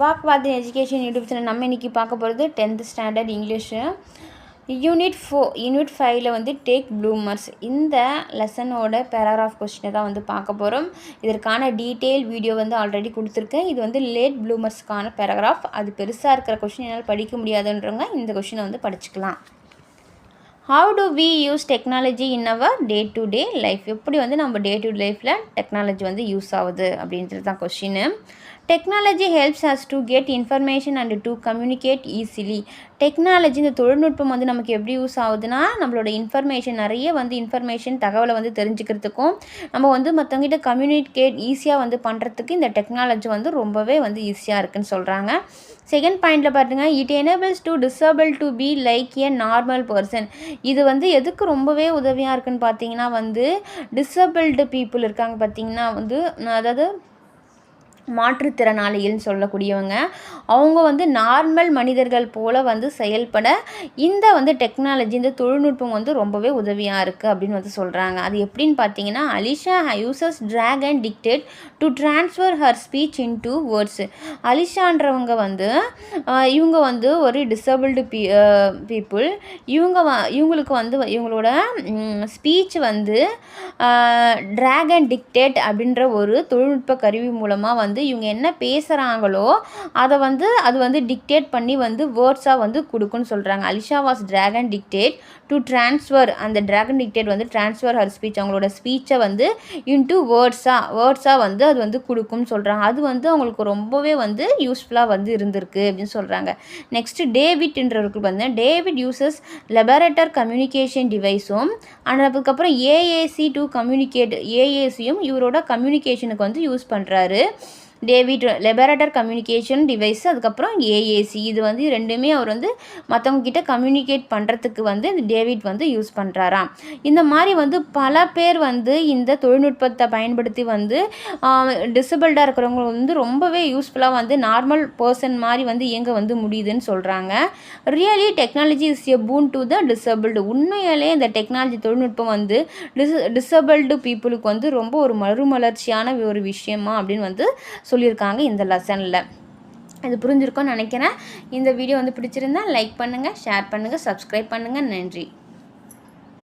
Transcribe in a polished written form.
வாக்வாதி education YouTube channel நம்ம இன்றைக்கி பார்க்க போகிறது 10th ஸ்டாண்டர்ட் இங்கிலீஷு யூனிட் 5ல் வந்து டேக் ப்ளூமர்ஸ் இந்த லெசனோட பேராகிராஃப் கொஸ்டினை தான் வந்து பார்க்க போகிறோம். இதற்கான டீட்டெயில் வீடியோ வந்து ஆல்ரெடி கொடுத்துருக்கேன். இது வந்து லேட் ப்ளூமர்ஸ்க்கான பேராகிராஃப். அது பெருசாக இருக்கிற கொஸ்டின் என்னால் படிக்க முடியாதுன்றவங்க இந்த கொஸ்டினை வந்து படிச்சுக்கலாம். How do we use technology in our day-to-day life? எப்படி வந்து நம்ம day-to-day லைஃப்பில் டெக்னாலஜி வந்து யூஸ் ஆகுது அப்படின்றது தான் question. Technology helps us to get information and to communicate easily. Technology இந்த தொழில்நுட்பம் வந்து நமக்கு எப்படி யூஸ் ஆகுதுன்னா, நம்மளோட இன்ஃபர்மேஷன் தகவலை வந்து தெரிஞ்சுக்கிறதுக்கும் நம்ம வந்து மற்றவங்ககிட்ட கம்யூனிகேட் ஈஸியாக வந்து பண்ணுறதுக்கு இந்த டெக்னாலஜி வந்து ரொம்பவே வந்து ஈஸியாக இருக்குதுன்னு சொல்கிறாங்க. செகண்ட் பாயிண்டில் பார்த்துங்க, it enables to disable to be like A normal person. இது வந்து எதுக்கு ரொம்பவே உதவியாக இருக்குதுன்னு பார்த்தீங்கன்னா வந்து டிசேபிள்டு பீப்புள் இருக்காங்க பார்த்தீங்கன்னா வந்து, அதாவது மாற்றுத்திறனாளிகள்னு சொல்லக்கூடியவங்க, அவங்க வந்து நார்மல் மனிதர்கள் போல் வந்து செயல்பட இந்த வந்து டெக்னாலஜி இந்த தொழில்நுட்பம் வந்து ரொம்பவே உதவியாக இருக்குது அப்படின்னு வந்து சொல்கிறாங்க. அது எப்படின்னு பார்த்தீங்கன்னா, Alisha uses drag and dictate to transfer her speech into words. அலிஷான்றவங்க வந்து இவங்க வந்து ஒரு டிசேபிள்டு பீப்புள். இவங்களுக்கு வந்து இவங்களோட ஸ்பீச் வந்து ட்ராக் அண்ட் டிக்டேட் அப்படின்ற ஒரு தொழில்நுட்ப கருவி மூலமாக வந்து இவங்க என்ன பேசுகிறாங்களோ அதை வந்து அது வந்து டிக்டேட் பண்ணி வந்து வேர்ட்ஸாக வந்து கொடுக்குன்னு சொல்கிறாங்க. Alisha was track and dictate to transfer, அந்த ட்ராக் அண்ட் டிக்டேட் வந்து ட்ரான்ஸ்ஃபர் ஹர் ஸ்பீச், அவங்களோட ஸ்பீச்சை வந்து இன்ட்டு வேர்ட்ஸாக வந்து அது வந்து கொடுக்கும்னு சொல்கிறாங்க. அது வந்து அவங்களுக்கு ரொம்பவே வந்து யூஸ்ஃபுல்லாக வந்து இருந்திருக்கு அப்படின்னு சொல்கிறாங்க. நெக்ஸ்ட்டு டேவிட்ன்றவருக்கு வந்து டேவிட் யூசஸ் லெபரேட்டர் கம்யூனிகேஷன் டிவைஸும் அண்ட் அதுக்கப்புறம் ஏஏசி டு கம்யூனிகேட், ஏஏசியும் இவரோட கம்யூனிகேஷனுக்கு வந்து யூஸ் பண்ணுறாரு. டேவிட் லெபரேட்டர் கம்யூனிகேஷன் டிவைஸ், அதுக்கப்புறம் ஏஏசி, இது வந்து ரெண்டுமே அவர் வந்து மற்றவங்க கிட்ட கம்யூனிகேட் பண்ணுறதுக்கு வந்து டேவிட் வந்து யூஸ் பண்ணுறாராம். இந்த மாதிரி வந்து பல பேர் வந்து இந்த தொழில்நுட்பத்தை பயன்படுத்தி வந்து டிசபிள்டாக இருக்கிறவங்க வந்து ரொம்பவே யூஸ்ஃபுல்லாக வந்து நார்மல் பர்சன் மாதிரி வந்து இயங்க வந்து முடியுதுன்னு சொல்கிறாங்க. Really technology is a பூன் to the disabled. உண்மையிலே இந்த டெக்னாலஜி தொழில்நுட்பம் வந்து டிசபிள்டு பீப்புளுக்கு வந்து ரொம்ப ஒரு மறுமலர்ச்சியான ஒரு விஷயமா அப்படின்னு வந்து சொல்லியிருக்காங்க இந்த லெசனில். இது புரிஞ்சிருக்கும்னு நினைக்கிறேன். இந்த வீடியோ வந்து பிடிச்சிருந்தா லைக் பண்ணுங்கள், ஷேர் பண்ணுங்கள், சப்ஸ்கிரைப் பண்ணுங்கள். நன்றி.